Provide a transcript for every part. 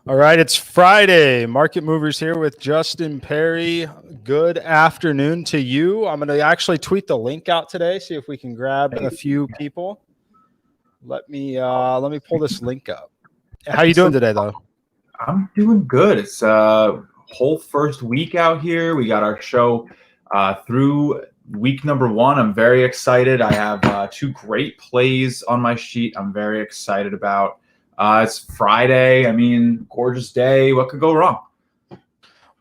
All right, it's Friday. Market Movers here with Justin Perri. Good afternoon to you. I'm going to actually tweet the link out today, see if we can grab a few people. Let me pull this link up. How you doing today, though? I'm doing good. It's whole first week out here. We got our show through week number 1. I'm very excited. I have 2 great plays on my sheet I'm very excited about. It's Friday. I mean, gorgeous day. What could go wrong?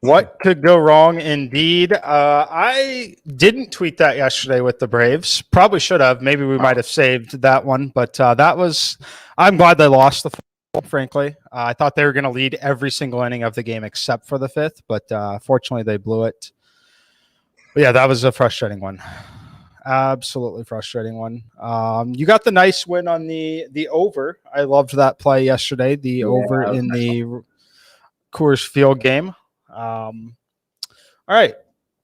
What could go wrong indeed? I didn't tweet that yesterday with the Braves. Probably should have. Maybe we might have saved that one. But I'm glad they lost the fourth, frankly. I thought they were going to lead every single inning of the game except for the 5th. But fortunately, they blew it. But yeah, that was a frustrating one. Absolutely frustrating one. You got the nice win on the over. I loved that play yesterday. The over in the Coors Field game. All right,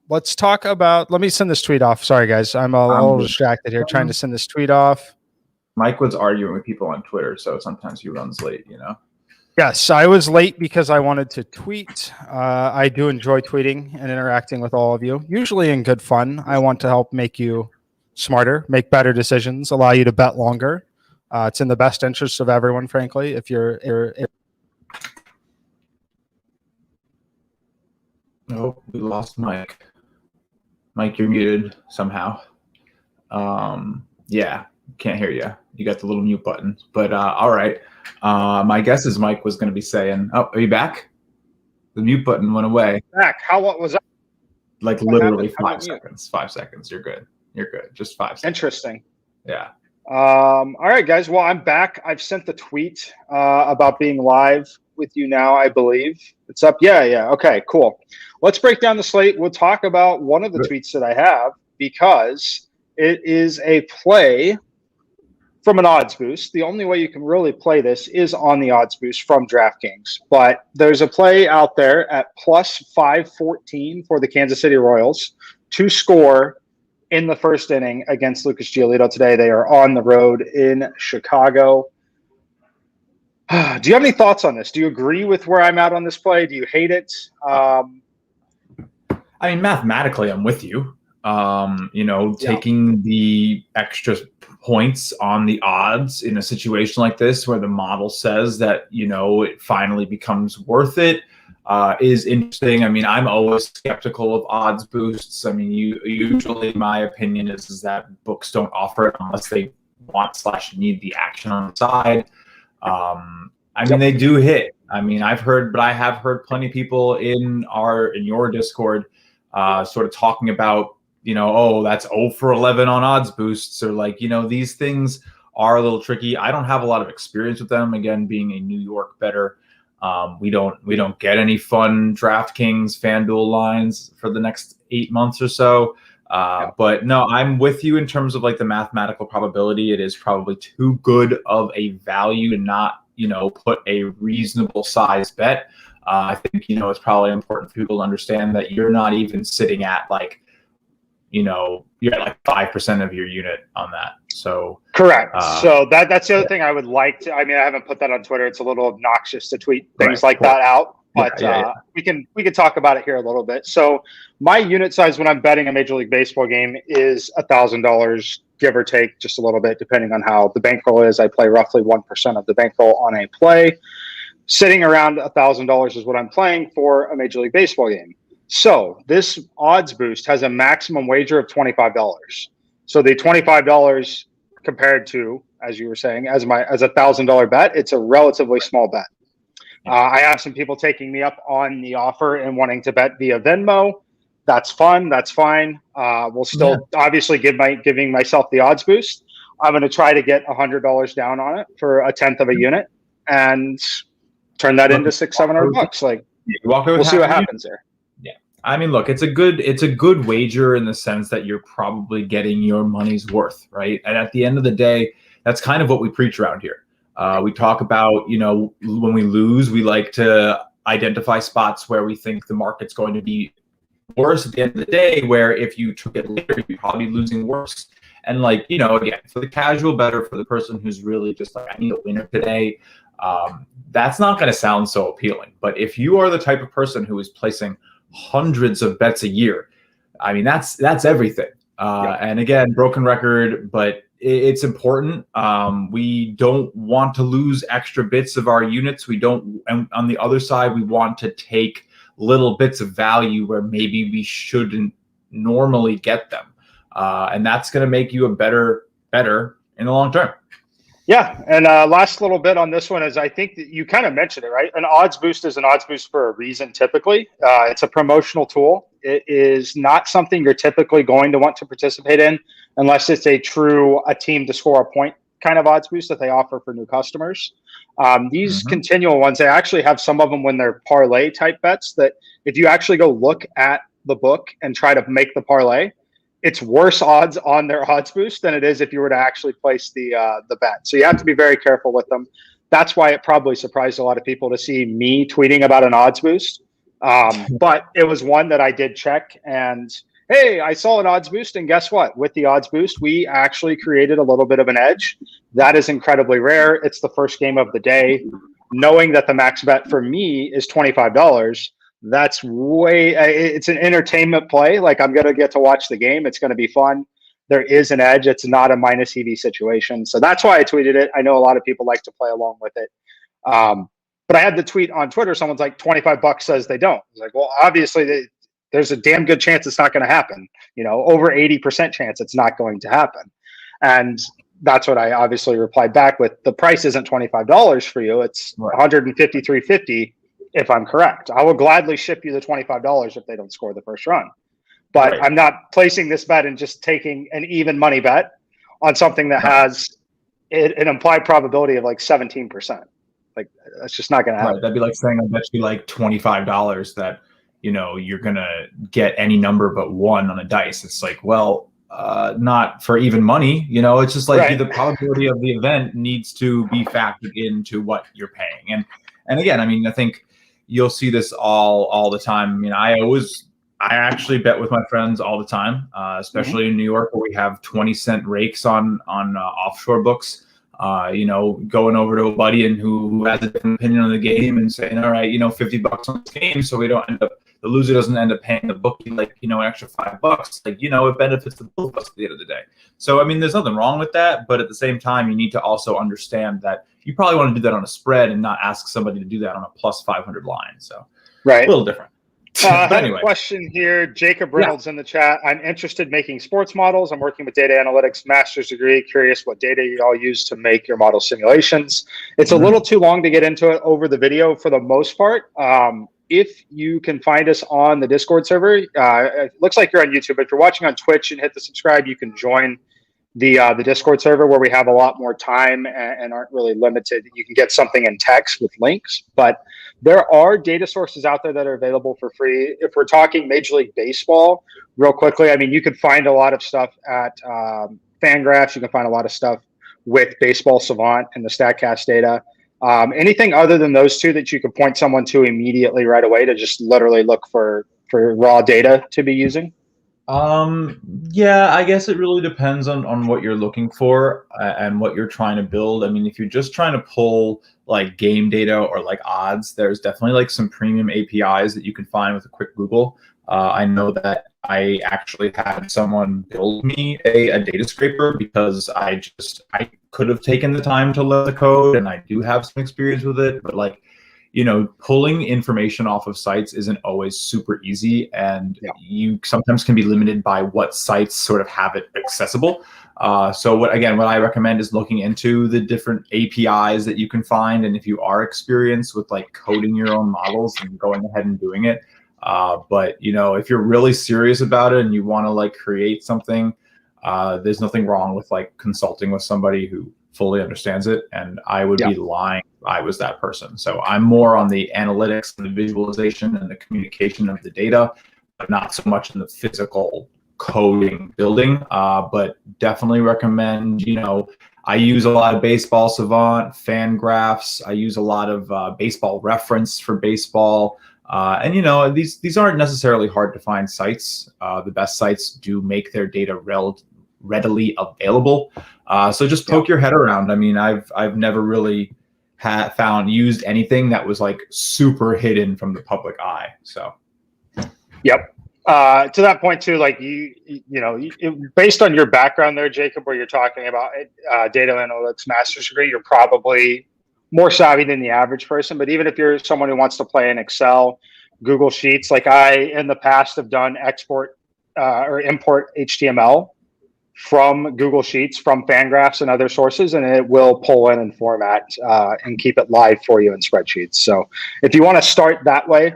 let's talk about. Let me send this tweet off. Sorry, guys, I'm a little distracted here trying to send this tweet off. Mike was arguing with people on Twitter, so sometimes he runs late. Yes, I was late because I wanted to tweet. I do enjoy tweeting and interacting with all of you, usually in good fun. I want to help make you smarter, make better decisions, allow you to bet longer. It's in the best interest of everyone, frankly. If you're Oh, we lost Mike. Mike, you're muted somehow. Yeah, can't hear you. You got the little mute button. But all right. My guess is Mike was going to be saying, "Oh, are you back?" The mute button went away. Back. What was that? Like literally 5 seconds. 5 seconds. You're good. You're good. Just 5 seconds. Interesting. Yeah. All right, guys. Well, I'm back. I've sent the tweet about being live with you now, I believe. It's up. Yeah. Okay, cool. Let's break down the slate. We'll talk about one of the tweets that I have because it is a play from an odds boost. The only way you can really play this is on the odds boost from DraftKings. But there's a play out there at plus 514 for the Kansas City Royals to score in the first inning against Lucas Giolito today. They are on the road in Chicago. Do you have any thoughts on this? Do you agree with where I'm at on this play? Do you hate it? I mean, mathematically, I'm with you. Taking the extra points on the odds in a situation like this where the model says that, it finally becomes worth it is interesting. I mean, I'm always skeptical of odds boosts. I mean, usually my opinion is that books don't offer it unless they want/need the action on the side. I mean, they do hit. I mean, I have heard plenty of people in your Discord sort of talking about, that's 0 for 11 on odds boosts, or these things are a little tricky. I don't have a lot of experience with them. Again, being a New York bettor, we don't get any fun DraftKings FanDuel lines for the next 8 months or so. But no, I'm with you in terms of the mathematical probability. It is probably too good of a value to not, put a reasonable size bet. I think, it's probably important for people to understand that you're not even sitting at you're at 5% of your unit on that. So correct. So that's the other thing I would like to. I mean, I haven't put that on Twitter. It's a little obnoxious to tweet things that out. But we can talk about it here a little bit. So my unit size when I'm betting a Major League Baseball game is $1,000, give or take, just a little bit, depending on how the bankroll is. I play roughly 1% of the bankroll on a play. Sitting around $1,000 is what I'm playing for a Major League Baseball game. So this odds boost has a maximum wager of $25. So the $25 compared to, as you were saying, as a $1,000 bet, it's a relatively small bet. I have some people taking me up on the offer and wanting to bet via Venmo. That's fun. That's fine. We'll still obviously giving myself the odds boost. I'm going to try to get $100 down on it for a tenth of a unit and turn that into $600-700. We'll see what happens there. Yeah, I mean, look, it's a good wager in the sense that you're probably getting your money's worth, right? And at the end of the day, that's kind of what we preach around here. We talk about, when we lose, we like to identify spots where we think the market's going to be worse at the end of the day, where if you took it later, you'd probably be losing worse. And again, for the casual bettor, for the person who's really just I need a winner today, That's not going to sound so appealing. But if you are the type of person who is placing hundreds of bets a year, I mean, that's everything. And again, broken record, but it's important. We don't want to lose extra bits of our units. We don't, and on the other side, we want to take little bits of value where maybe we shouldn't normally get them. And that's going to make you a better in the long term. Yeah, and last little bit on this one is I think that you kind of mentioned it, right? An odds boost is an odds boost for a reason typically. It's a promotional tool. It is not something you're typically going to want to participate in unless it's a team to score a point kind of odds boost that they offer for new customers. These continual ones, they actually have some of them when they're parlay type bets that if you actually go look at the book and try to make the parlay, it's worse odds on their odds boost than it is if you were to actually place the bet. So you have to be very careful with them. That's why it probably surprised a lot of people to see me tweeting about an odds boost. But it was one that I did check and, hey, I saw an odds boost. And guess what? With the odds boost, we actually created a little bit of an edge. That is incredibly rare. It's the first game of the day. Knowing that the max bet for me is $25, that's it's an entertainment play. Like I'm going to get to watch the game. It's going to be fun. There is an edge. It's not a minus EV situation. So that's why I tweeted it. I know a lot of people like to play along with it. But I had the tweet on Twitter. Someone's like, $25 says they don't. I was like, well, obviously there's a damn good chance it's not going to happen. Over 80% chance it's not going to happen. And that's what I obviously replied back with. The price isn't $25 for you. It's $153.50. If I'm correct, I will gladly ship you the $25 if they don't score the first run. But I'm not placing this bet and just taking an even money bet on something that has an implied probability of like 17%. Like that's just not going to happen. Right. That'd be like saying I bet you like $25 that you're gonna get any number but one on a dice. It's like, well, not for even money. It's just like the probability of the event needs to be factored into what you're paying. And again, I mean, I think you'll see this all the time. I mean, I actually bet with my friends all the time, especially in New York where we have 20-cent rakes on offshore books. Going over to a buddy and who has a different opinion on the game and saying, all right, $50 on this game, so we don't the loser doesn't end up paying the bookie an extra $5. It benefits the both of us at the end of the day. So I mean, there's nothing wrong with that, but at the same time, you need to also understand that you probably want to do that on a spread and not ask somebody to do that on a plus 500 line. So a little different. But anyway, question here. Jacob Reynolds in the chat. I'm interested in making sports models. I'm working with data analytics, master's degree. Curious what data you all use to make your model simulations. It's a little too long to get into it over the video for the most part. If you can find us on the Discord server, it looks like you're on YouTube. If you're watching on Twitch and hit the subscribe, you can join the Discord server where we have a lot more time and aren't really limited. You can get something in text with links, but there are data sources out there that are available for free. If we're talking Major League Baseball, real quickly, I mean, you could find a lot of stuff at Fangraphs. You can find a lot of stuff with Baseball Savant and the StatCast data. Anything other than those two that you could point someone to immediately right away to just literally look for raw data to be using? Yeah, I guess it really depends on what you're looking for and what you're trying to build. I mean, if you're just trying to pull like game data or like odds, there's definitely like some premium APIs that you can find with a quick Google. I know that I actually had someone build me a data scraper because I could have taken the time to learn the code, and I do have some experience with it, but like, pulling information off of sites isn't always super easy, and you sometimes can be limited by what sites sort of have it accessible. So what I recommend is looking into the different APIs that you can find, and if you are experienced with like coding your own models and going ahead and doing it. But if you're really serious about it and you want to like create something, there's nothing wrong with like consulting with somebody who fully understands it. And I would be lying if I was that person. So I'm more on the analytics and the visualization and the communication of the data, but not so much in the physical coding building. But definitely recommend, I use a lot of Baseball Savant, Fangraphs. I use a lot of Baseball Reference for baseball. And these aren't necessarily hard to find sites. The best sites do make their data readily available. So just poke your head around. I mean, I've never really used anything that was like super hidden from the public eye. So, yep. To that point too, like based on your background there, Jacob, where you're talking about data analytics master's degree, you're probably more savvy than the average person. But even if you're someone who wants to play in Excel, Google Sheets, like I in the past have done export or import HTML from Google Sheets, from Fangraphs and other sources, and it will pull in and format and keep it live for you in spreadsheets. So if you want to start that way,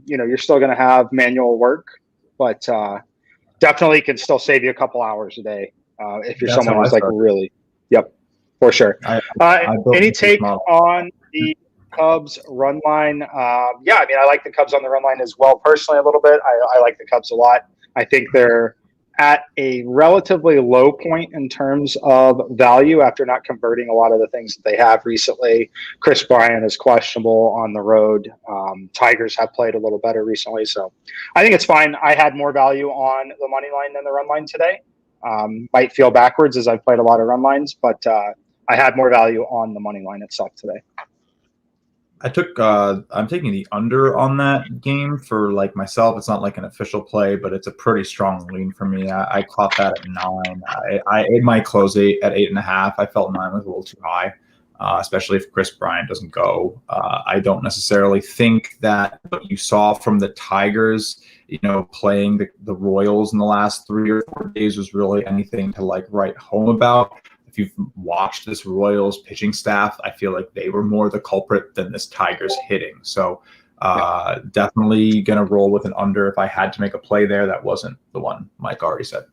you're still going to have manual work, but definitely can still save you a couple hours a day if you're someone who's like really, yep, for sure. Any take on the Cubs run line? Yeah, I mean, I like the Cubs on the run line as well personally a little bit. I like the Cubs a lot. I think they're at a relatively low point in terms of value after not converting a lot of the things that they have recently. Chris Bryant is questionable on the road. Tigers have played a little better recently. So I think it's fine. I had more value on the money line than the run line today. Might feel backwards as I've played a lot of run lines, but I had more value on the money line itself today. I'm taking the under on that game for like myself. It's not like an official play, but it's a pretty strong lean for me. I caught that at 9. It might close at 8.5. I felt 9 was a little too high, especially if Chris Bryant doesn't go. I don't necessarily think that what you saw from the Tigers, playing the Royals in the last 3 or 4 days was really anything to like write home about. If you've watched this Royals pitching staff, I feel like they were more the culprit than this Tigers hitting. So definitely going to roll with an under if I had to make a play there. That wasn't the one Mike already said.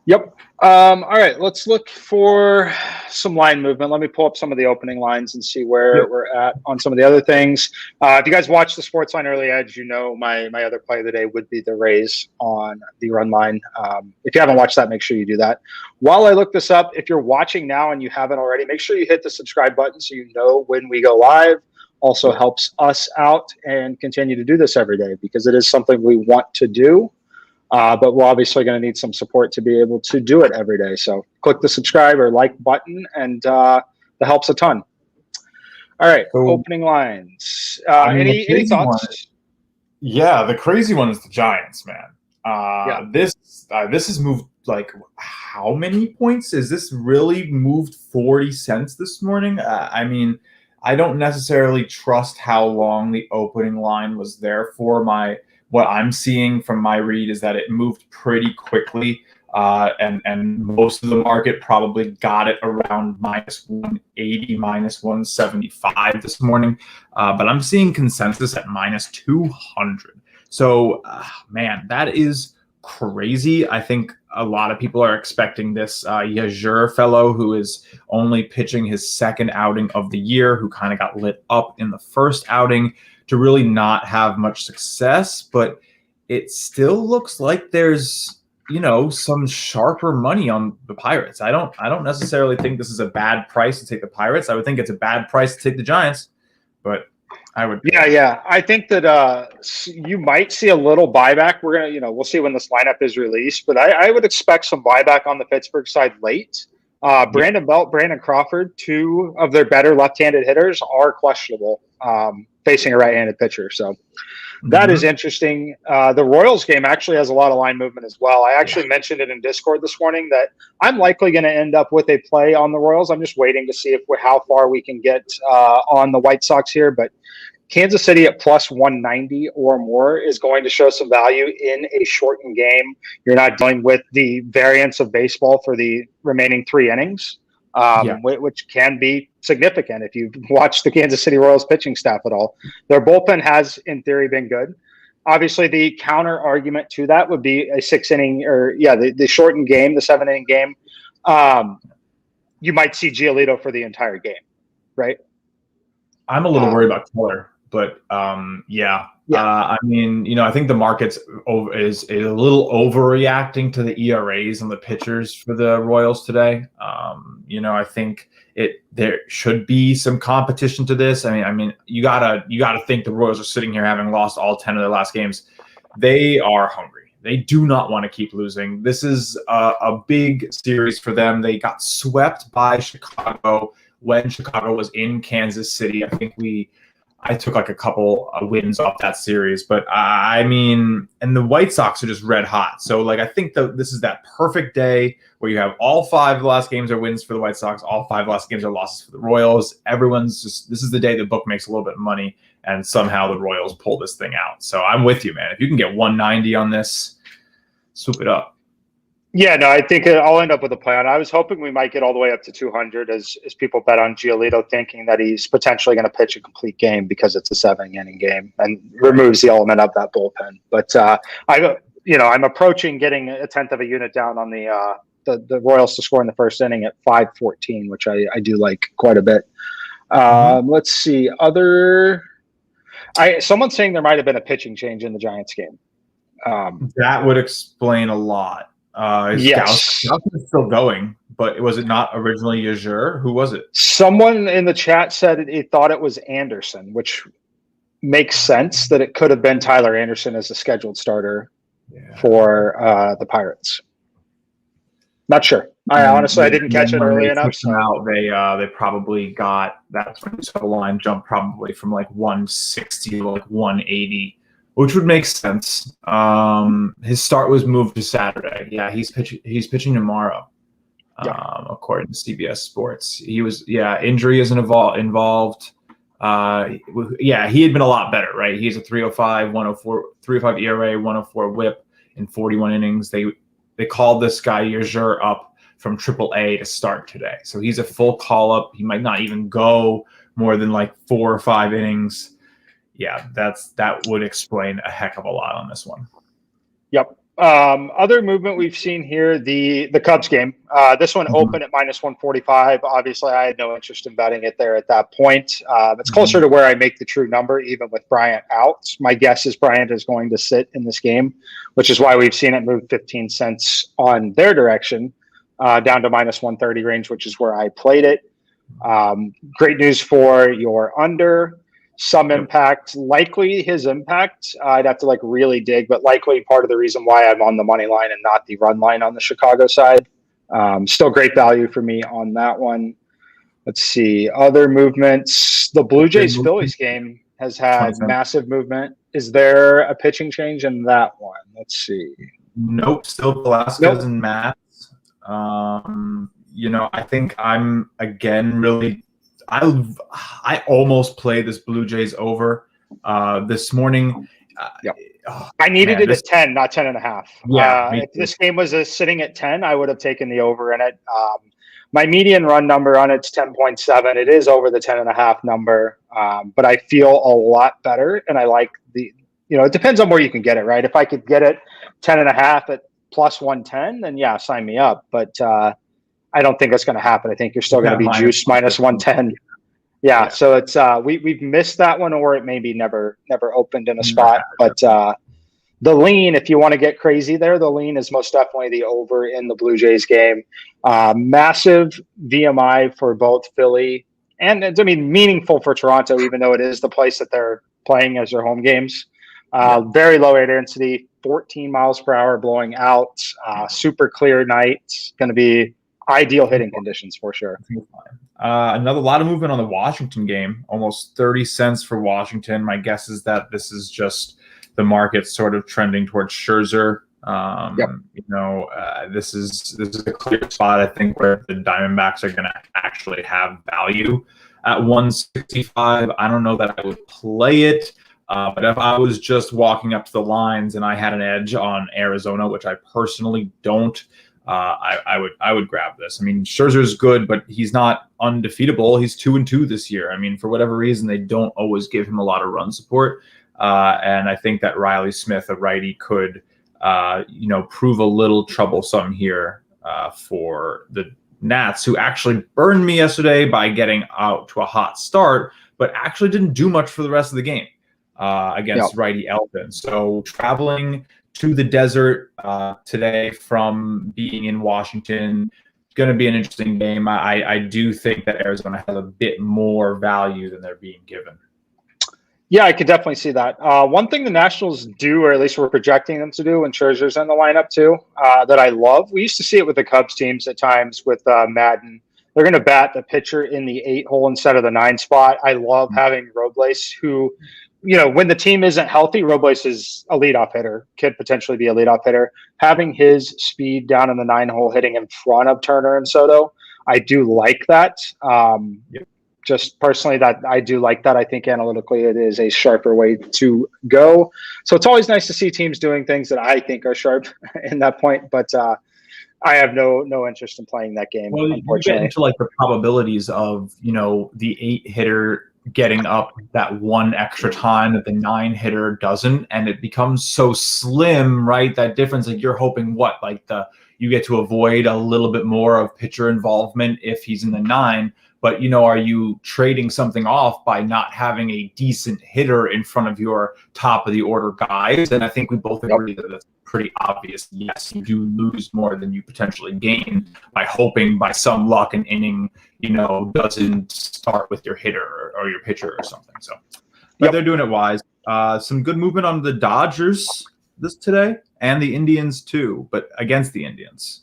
Yep. All right, let's look for some line movement. Let me pull up some of the opening lines and see where we're at on some of the other things. If you guys watched the Sports Line Early Edge, my other play of the day would be the Rays on the run line. If you haven't watched that, make sure you do that. While I look this up, if you're watching now and you haven't already, make sure you hit the subscribe button so you know when we go live. Also helps us out and continue to do this every day because it is something we want to do. But we're obviously going to need some support to be able to do it every day. So click the subscribe or like button, and that helps a ton. All right, so, opening lines. Any thoughts? The crazy one is the Giants, man. This has moved like how many points? Is this really moved 40 cents this morning? I mean, I don't necessarily trust how long the opening line was there for. What I'm seeing from my read is that it moved pretty quickly, and most of the market probably got it around -180, -175 this morning. But I'm seeing consensus at -200. So, man, that is crazy. I think a lot of people are expecting this Yajur fellow, who is only pitching his second outing of the year, who kind of got lit up in the first outing, to really not have much success. But it still looks like there's some sharper money on the Pirates. I don't necessarily think this is a bad price to take the Pirates. I would think it's a bad price to take the Giants, but I would. Yeah. I think that you might see a little buyback. We're gonna, we'll see when this lineup is released, but I would expect some buyback on the Pittsburgh side late. Brandon Belt, Brandon Crawford, 2 of their better left-handed hitters are questionable facing a right-handed pitcher. So that is interesting. The Royals game actually has a lot of line movement as well. I actually mentioned it in Discord this morning that I'm likely going to end up with a play on the Royals. I'm just waiting to see how far we can get on the White Sox here. But Kansas City at +190 or more is going to show some value in a shortened game. You're not dealing with the variance of baseball for the remaining 3 innings, which can be significant if you've watched the Kansas City Royals pitching staff at all. Their bullpen has, in theory, been good. Obviously, the counter argument to that would be a 6-inning the shortened game, the 7-inning game. You might see Giolito for the entire game, right? I'm a little worried about Keller. But I mean, I think the market's is a little overreacting to the ERAs and the pitchers for the Royals today. I think there should be some competition to this. I mean, you gotta think the Royals are sitting here having lost all 10 of their last games. They are hungry. They do not want to keep losing. This is a big series for them. They got swept by Chicago when Chicago was in Kansas City. I took like a couple wins off that series, but I mean, and the White Sox are just red hot. So like, I think this is that perfect day where you have all 5 of the last games are wins for the White Sox, all 5 last games are losses for the Royals. This is the day the book makes a little bit of money, and somehow the Royals pull this thing out. So I'm with you, man. If you can get 190 on this, swoop it up. Yeah, no, I think I'll end up with a play on. I was hoping we might get all the way up to 200 as people bet on Giolito, thinking that he's potentially going to pitch a complete game because it's a 7-inning game and removes the element of that bullpen. But I'm approaching getting a tenth of a unit down on the Royals to score in the first inning at 5-14, which I do like quite a bit. Let's see. Someone's saying there might have been a pitching change in the Giants game. That would explain a lot. Yes. Gauss is still going, but was it not originally Yajur? Who was it? Someone in the chat said he thought it was Anderson, which makes sense that it could have been Tyler Anderson as a scheduled starter for the Pirates. Not sure. I didn't catch it early enough. So. They probably got, that's when you saw the line jump probably from like 160 to like 180. Which would make sense. His start was moved to Saturday. Yeah, he's pitching tomorrow, according to CBS Sports. Injury isn't involved. He had been a lot better, right? He's a 305 ERA, 104 WHIP in 41 innings. They called this guy Yajur up from AAA to start today, so he's a full call up. He might not even go more than like 4 or 5 innings. Yeah, that would explain a heck of a lot on this one. Yep. Other movement we've seen here, the Cubs game. This one opened at -145. Obviously, I had no interest in betting it there at that point. It's closer to where I make the true number, even with Bryant out. My guess is Bryant is going to sit in this game, which is why we've seen it move 15 cents on their direction, down to -130 range, which is where I played it. Great news for your under. Some impact, likely his impact. I'd have to really dig, but likely part of the reason why I'm on the money line and not the run line on the Chicago side. Still great value for me on that one. Let's see. Other movements. The Blue Jays Phillies game has had massive movement. Is there a pitching change in that one? Let's see. Nope. Still Velasquez and Matz. I think I'm again really. I almost played this Blue Jays over this morning. I needed it at 10, not 10.5. Yeah, if this game was sitting at 10, I would have taken the over in it. My median run number on it's 10.7. It is over the 10.5 number, but I feel a lot better, and I like it depends on where you can get it, right? If I could get it 10.5 at +110, then yeah, sign me up. But I don't think that's going to happen. I think you're still going to be juiced -110. Yeah, so it's we've missed that one, or it maybe never opened in a spot. But the lean, if you want to get crazy there, the lean is most definitely the over in the Blue Jays game. Massive VMI for both Philly and meaningful for Toronto, even though it is the place that they're playing as their home games. Very low air density, 14 miles per hour blowing out, super clear night. Going to be ideal hitting conditions for sure. Another lot of movement on the Washington game, almost 30 cents for Washington. My guess is that this is just the market sort of trending towards Scherzer. This is a clear spot, I think, where the Diamondbacks are going to actually have value at 165. I don't know that I would play it, but if I was just walking up to the lines and I had an edge on Arizona, which I personally don't, I would grab this. I mean, Scherzer's good, but he's not undefeatable. He's 2-2 this year. I mean, for whatever reason, they don't always give him a lot of run support. And I think that Riley Smith, a righty, could, prove a little troublesome here for the Nats, who actually burned me yesterday by getting out to a hot start, but actually didn't do much for the rest of the game against righty Elton. So traveling to the desert today from being in Washington, going to be an interesting game. I do think that Arizona has a bit more value than they're being given. Yeah, I could definitely see that. One thing the Nationals do, or at least we're projecting them to do when Scherzer's in the lineup too, that I love. We used to see it with the Cubs teams at times with Madden. they're going to bat the pitcher in the 8 hole instead of the 9 spot. I love having Robles, who, when the team isn't healthy, Robles is a leadoff hitter, could potentially be a leadoff hitter. Having his speed down in the 9 hole, hitting in front of Turner and Soto, I do like that. Just personally, that I do like that. I think analytically it is a sharper way to go. So it's always nice to see teams doing things that I think are sharp in that point. But I have no interest in playing that game. Well, unfortunately, you get into like the probabilities of the 8 hitter getting up that one extra time that the 9 hitter doesn't, and it becomes so slim, right? That difference, like you're hoping you get to avoid a little bit more of pitcher involvement if he's in the 9. But, are you trading something off by not having a decent hitter in front of your top of the order guys? And I think we both agree that that's pretty obvious. Yes, you do lose more than you potentially gain by hoping by some luck an inning, doesn't start with your hitter or your pitcher or something. So they're doing it wise. Some good movement on the Dodgers today and the Indians too, but against the Indians.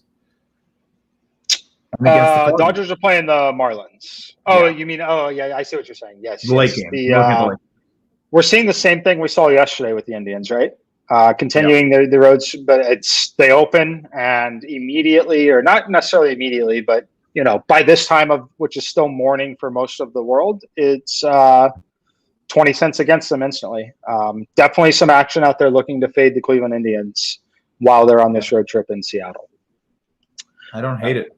Dodgers are playing the Marlins. Oh, yeah. You mean? Oh, yeah. I see what you're saying. Yes. The late game. We're seeing the same thing we saw yesterday with the Indians, right? Continuing the roads, but they open and immediately, or not necessarily immediately, but by this time of which is still morning for most of the world, it's 20 cents against them instantly. Definitely some action out there looking to fade the Cleveland Indians while they're on this road trip in Seattle. I don't hate it.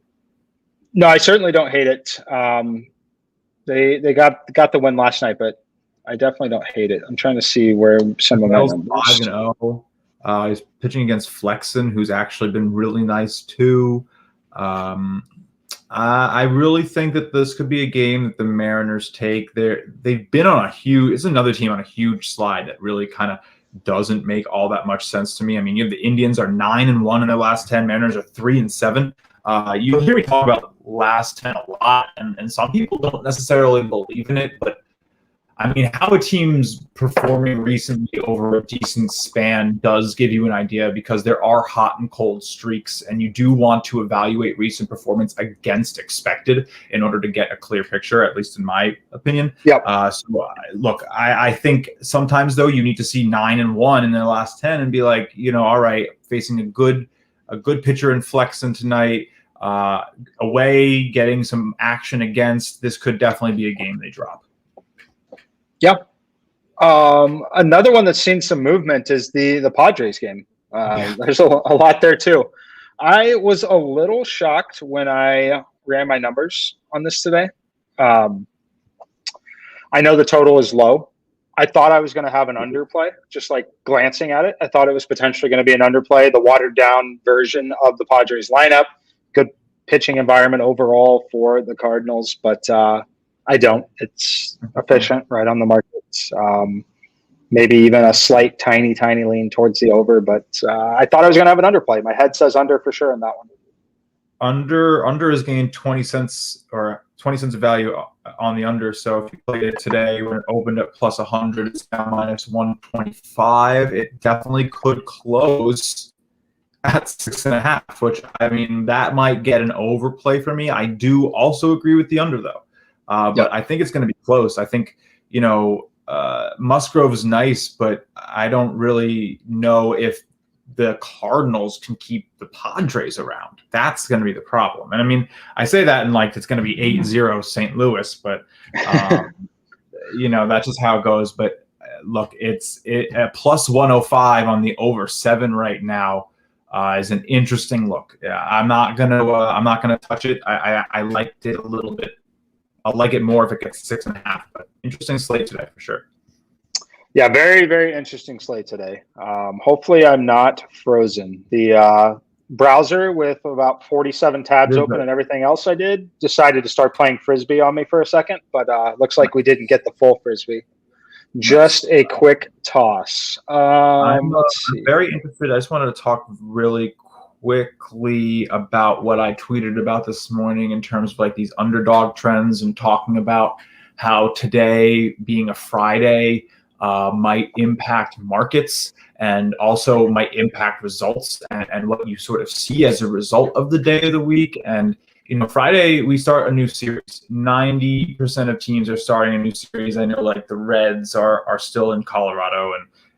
No, I certainly don't hate it. They got the win last night, but I definitely don't hate it. I'm trying to see where some of my numbers. 5-0. He's pitching against Flexen, who's actually been really nice too. I really think that this could be a game that the Mariners take. They've been on it's another team on a huge slide that really kind of doesn't make all that much sense to me. I mean, you have the Indians are 9-1 in their last 10. Mariners are 3-7. You'll hear me talk about last 10 a lot, and some people don't necessarily believe in it, but I mean, how a team's performing recently over a decent span does give you an idea, because there are hot and cold streaks, and you do want to evaluate recent performance against expected in order to get a clear picture, at least in my opinion. Yep. Look, I think sometimes, though, you need to see 9-1 in their last 10 and be like, all right, facing a good pitcher in Flexen tonight, away, getting some action against, this could definitely be a game they drop. Yeah. Another one that's seen some movement is the Padres game. There's a lot there too. I was a little shocked when I ran my numbers on this today. I know the total is low. I thought I was going to have an underplay, just like glancing at it. I thought it was potentially going to be an underplay, the watered down version of the Padres lineup. Good pitching environment overall for the Cardinals, but I don't. It's efficient, right on the market. Maybe even a slight, tiny lean towards the over, but I thought I was going to have an underplay. My head says under for sure in that one. Under has gained 20 cents or 20 cents of value on the under. So if you played it today when it opened at plus 100, it's now minus 125. It definitely could close at 6.5, which, I mean, that might get an overplay for me. I do also agree with the under, though. But I think it's going to be close. I think, Musgrove is nice, but I don't really know if the Cardinals can keep the Padres around. That's going to be the problem. And I mean, I say that in like it's going to be 8-0 St. Louis, but that's just how it goes. But look, it's at plus 105 on the over 7 right now is an interesting look. Yeah, I'm not gonna touch it. I liked it a little bit. I'll like it more if it gets 6.5. But interesting slate today for sure. Yeah, very, very interesting slate today. Hopefully I'm not frozen. The browser with about 47 tabs open and everything else I did decided to start playing Frisbee on me for a second, but looks like we didn't get the full Frisbee. Just a quick toss. I'm very interested. I just wanted to talk really quickly about what I tweeted about this morning in terms of like these underdog trends and talking about how today being a Friday might impact markets and also might impact results and what you sort of see as a result of the day of the week. And, Friday we start a new series. 90% of teams are starting a new series. I know like the Reds are still in Colorado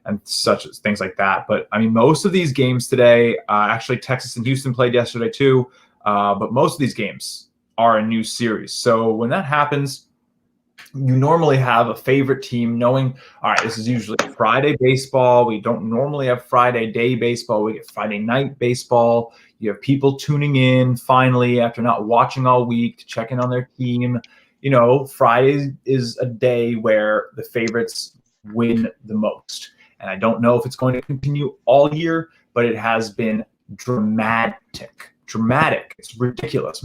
and such things like that. But I mean, most of these games today, actually Texas and Houston played yesterday too. But most of these games are a new series. So when that happens, you normally have a favorite team knowing, all right, this is usually Friday baseball. We don't normally have Friday day baseball. We get Friday night baseball. You have people tuning in finally after not watching all week to check in on their team. Friday is a day where the favorites win the most. And I don't know if it's going to continue all year, but it has been dramatic. It's ridiculous.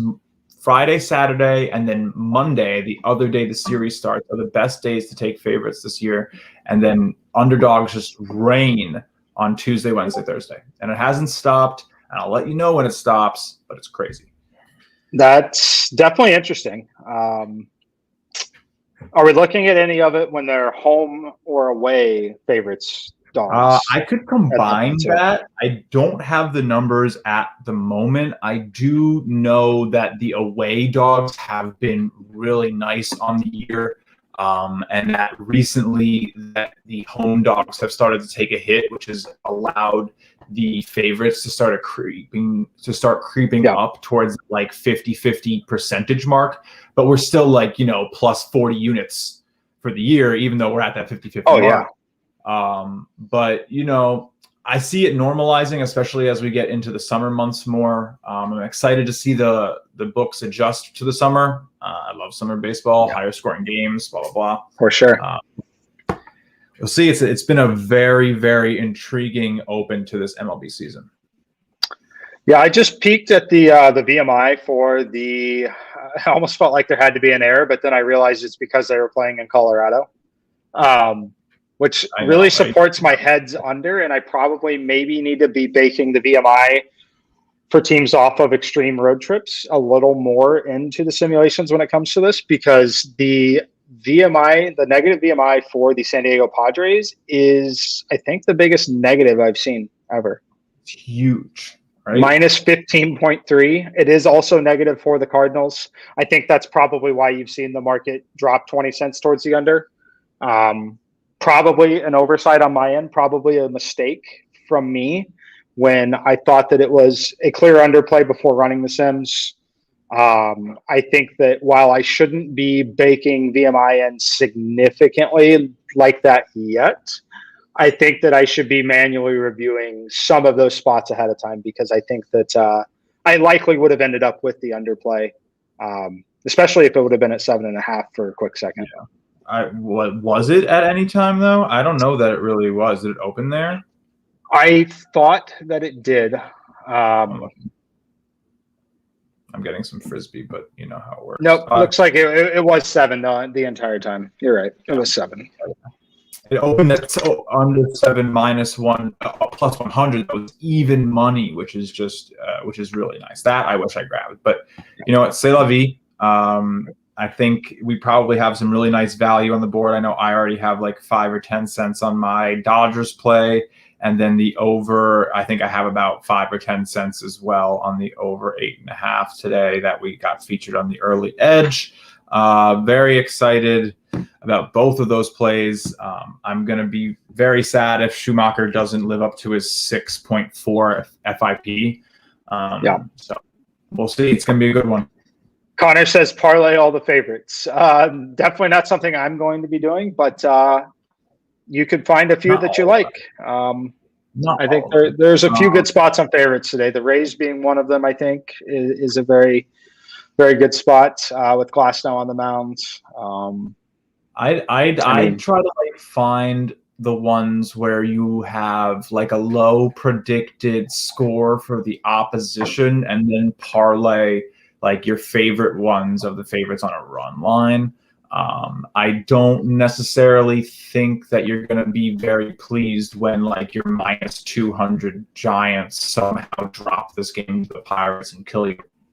Friday, Saturday, and then Monday, the other day the series starts, are the best days to take favorites this year. And then underdogs just reign on Tuesday, Wednesday, Thursday. And it hasn't stopped. And I'll let you know when it stops, but it's crazy. That's definitely interesting. Are we looking at any of it when they're home or away favorites? Dogs. I could combine that. I don't have the numbers at the moment. I do know that the away dogs have been really nice on the year, and that recently that the home dogs have started to take a hit, which has allowed the favorites to start creeping up towards like 50-50 percentage mark. But we're still like plus 40 units for the year, even though we're at that 50-50 mark. Yeah. But I see it normalizing, especially as we get into the summer months more. I'm excited to see the books adjust to the summer. I love summer baseball, higher scoring games, blah, blah, blah. For sure. We'll see. It's been a very, very intriguing open to this MLB season. Yeah, I just peeked at the VMI for the. I almost felt like there had to be an error, but then I realized it's because they were playing in Colorado, which really supports my heads under. And I probably maybe need to be baking the VMI for teams off of extreme road trips a little more into the simulations when it comes to this, because the VMI, the negative VMI for the San Diego Padres is, I think, the biggest negative I've seen ever. It's huge. Right? Minus 15.3. It is also negative for the Cardinals. I think that's probably why you've seen the market drop 20 cents towards the under. Probably an oversight on my end, probably a mistake from me when I thought that it was a clear underplay before running the sims. I think that while I shouldn't be baking VMI in significantly like that yet, I think that I should be manually reviewing some of those spots ahead of time, because I think that I likely would have ended up with the underplay, especially if it would have been at 7.5 for a quick second. Yeah. What was it at any time though? I don't know that it really was. Did it open there? I thought that it did. I'm getting some frisbee, but you know how it works. Nope, looks like it was 7 the entire time. You're right. It was 7. It opened at under 7 minus 1 plus 100. That was even money, which is really nice. That I wish I grabbed, but you know what? C'est la vie. I think we probably have some really nice value on the board. I know I already have like 5 or 10 cents on my Dodgers play, and then the over. I think I have about 5 or 10 cents as well on the over 8.5 today that we got featured on the early edge. Very excited about both of those plays. I'm going to be very sad if Schumacher doesn't live up to his 6.4 FIP. So we'll see. It's going to be a good one. Connor says parlay all the favorites. Definitely not something I'm going to be doing, but you could find a few that you like. I think there's a few good spots on favorites today. The Rays being one of them, I think, is a very, very good spot with Glasnow on the mound. I'd try to like find the ones where you have like a low predicted score for the opposition, and then parlay like your favorite ones of the favorites on a run line. I don't necessarily think that you're going to be very pleased when like your minus 200 Giants somehow drop this game to the Pirates and kill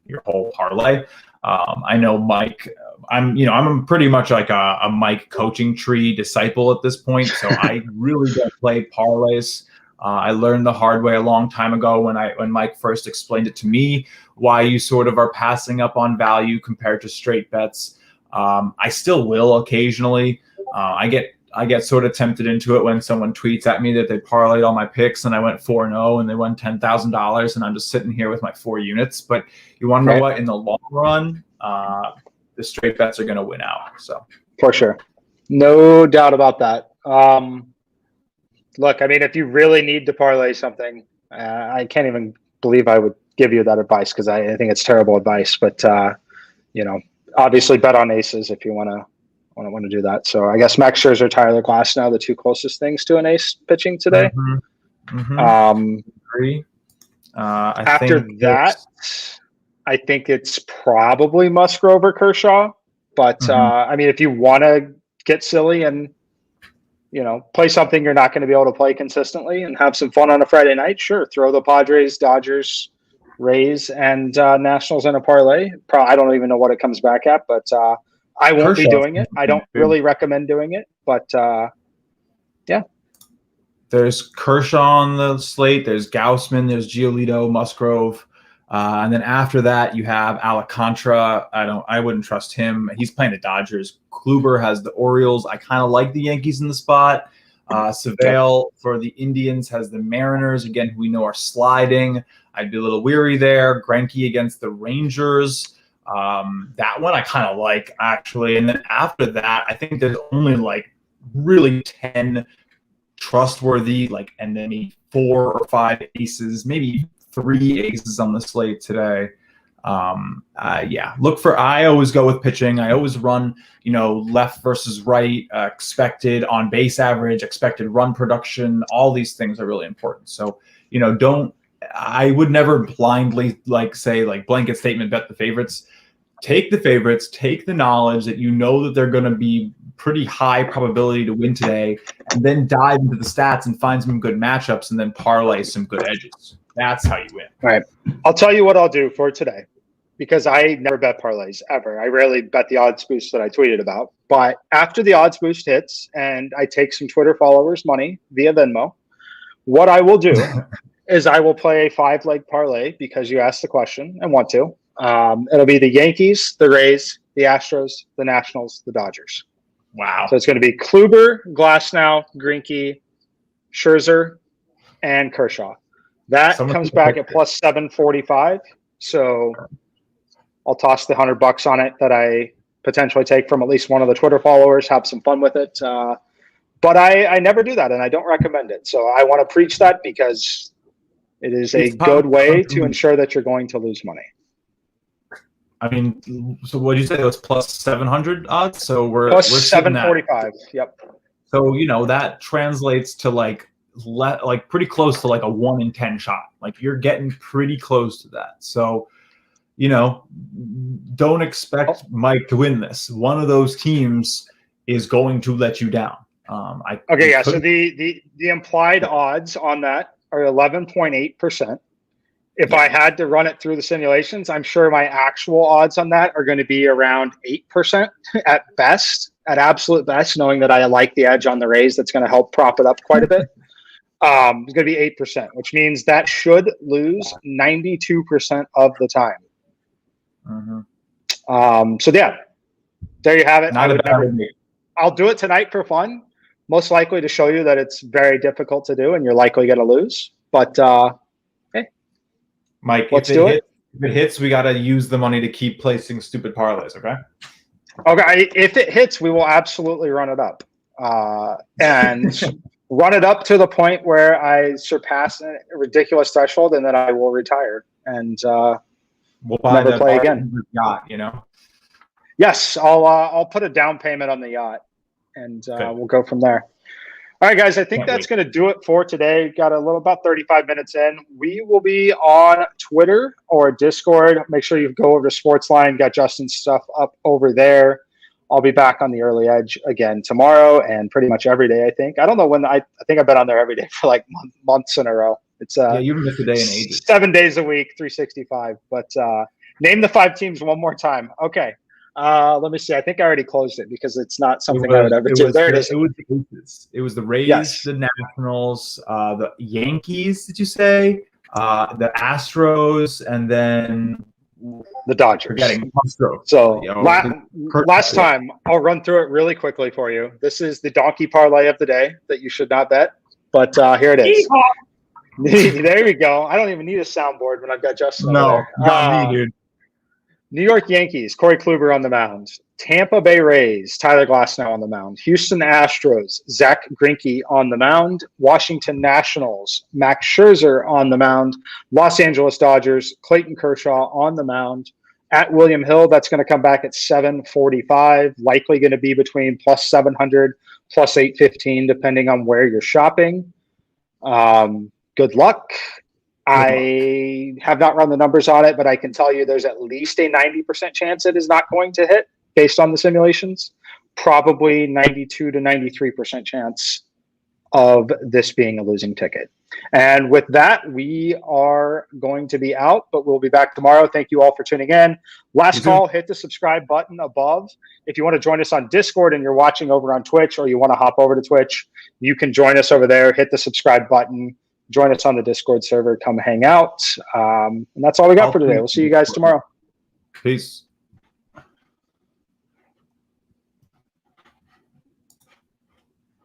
your whole parlay. I know Mike, I'm pretty much like a Mike coaching tree disciple at this point. So I really don't play parlays. I learned the hard way a long time ago when Mike first explained it to me, why you sort of are passing up on value compared to straight bets. I still will occasionally. I get sort of tempted into it when someone tweets at me that they parlayed all my picks and I went 4-0 and they won $10,000 and I'm just sitting here with my 4 units. But you want to know what? In the long run, the straight bets are going to win out. So for sure, no doubt about that. Look, I mean, if you really need to parlay something, I can't even believe I would give you that advice because I think it's terrible advice. But obviously bet on aces if you want to do that. So I guess Max Scherzer, Tyler Glasnow, the 2 closest things to an ace pitching today. Agree. After that, I think it's probably Musgrove or Kershaw. But I mean, if you want to get silly and play something you're not going to be able to play consistently and have some fun on a Friday night, sure, throw the Padres, Dodgers, Rays, and Nationals in a parlay. I don't even know what it comes back at, but I won't be doing it. I don't really recommend doing it, but yeah. There's Kershaw on the slate. There's Gausman. There's Giolito, Musgrove. And then after that, you have Alcantara. I wouldn't trust him. He's playing the Dodgers. Kluber has the Orioles. I kind of like the Yankees in the spot. Savale for the Indians has the Mariners, again, who we know are sliding. I'd be a little weary there. Greinke against the Rangers. That one I kind of like, actually. And then after that, I think there's only really 10 trustworthy, and then maybe 4 or 5 aces, maybe 3 aces on the slate today. Look for, I always go with pitching. I always run, left versus right, expected on base average, expected run production. All these things are really important. So, I would never blindly say blanket statement, bet the favorites. Take the favorites, take the knowledge that that they're going to be pretty high probability to win today, and then dive into the stats and find some good matchups and then parlay some good edges. That's how you win. All right. I'll tell you what I'll do for today, because I never bet parlays ever. I rarely bet the odds boost that I tweeted about. But after the odds boost hits and I take some Twitter followers' money via Venmo, what I will do is I will play a 5-leg parlay because you asked the question and want to. It'll be the Yankees, the Rays, the Astros, the Nationals, the Dodgers. Wow. So it's going to be Kluber, Glasnow, Greinke, Scherzer, and Kershaw. That comes back at plus 745. So I'll toss the $100 on it that I potentially take from at least one of the Twitter followers, have some fun with it. But I never do that, and I don't recommend it. So I want to preach that because it is a good way to ensure that you're going to lose money. I mean, so what did you say? It was plus 700 odds? So we're 745. Yep. So, that translates to pretty close to a 1 in 10 shot. You're getting pretty close to that. So, don't expect Mike to win this. One of those teams is going to let you down. So the implied odds on that are 11.8%. If I had to run it through the simulations, I'm sure my actual odds on that are going to be around 8% at best, at absolute best, knowing that I like the edge on the Rays. That's going to help prop it up quite a bit. It's going to be 8%, which means that should lose 92% of the time. There you have it. I'll do it tonight for fun, most likely to show you that it's very difficult to do and you're likely going to lose. But hey, Mike, let's do it. If it hits, we got to use the money to keep placing stupid parlays, okay? Okay, if it hits, we will absolutely run it up. And run it up to the point where I surpass a ridiculous threshold and then I will retire and we'll never play again. Yacht, Yes, I'll put a down payment on the yacht and we'll go from there. All right, guys, I think that's going to do it for today. Got about 35 minutes in. We will be on Twitter or Discord. Make sure you go over to Sportsline. Got Justin's stuff up over there. I'll be back on the early edge again tomorrow and pretty much every day, I think. I don't know when. I think I've been on there every day for months in a row. It's you haven't missed a day in ages. 7 days a week, 365. But name the 5 teams one more time. Okay. Let me see. I think I already closed it because it's not something I would ever do. There it is. It was the Rays, the Nationals, the Yankees. Did you say? the Astros, and then the Dodgers. Forgetting So last time, I'll run through it really quickly for you. This is the donkey parlay of the day that you should not bet, but here it is. There we go. I don't even need a soundboard when I've got Justin over there. Not me, dude. New York Yankees, Corey Kluber on the mound. Tampa Bay Rays, Tyler Glasnow on the mound. Houston Astros, Zach Greinke on the mound. Washington Nationals, Max Scherzer on the mound. Los Angeles Dodgers, Clayton Kershaw on the mound. At William Hill, that's going to come back at 745, likely going to be between plus 700, plus 815, depending on where you're shopping. Good luck. I have not run the numbers on it, but I can tell you there's at least a 90% chance it is not going to hit based on the simulations. Probably 92 to 93% chance of this being a losing ticket. And with that, we are going to be out, but we'll be back tomorrow. Thank you all for tuning in. Last call, hit the subscribe button above. If you want to join us on Discord and you're watching over on Twitch, or you want to hop over to Twitch, you can join us over there. Hit the subscribe button. Join us on the Discord server. Come hang out. And that's all we got for today. We'll see you guys tomorrow. Peace.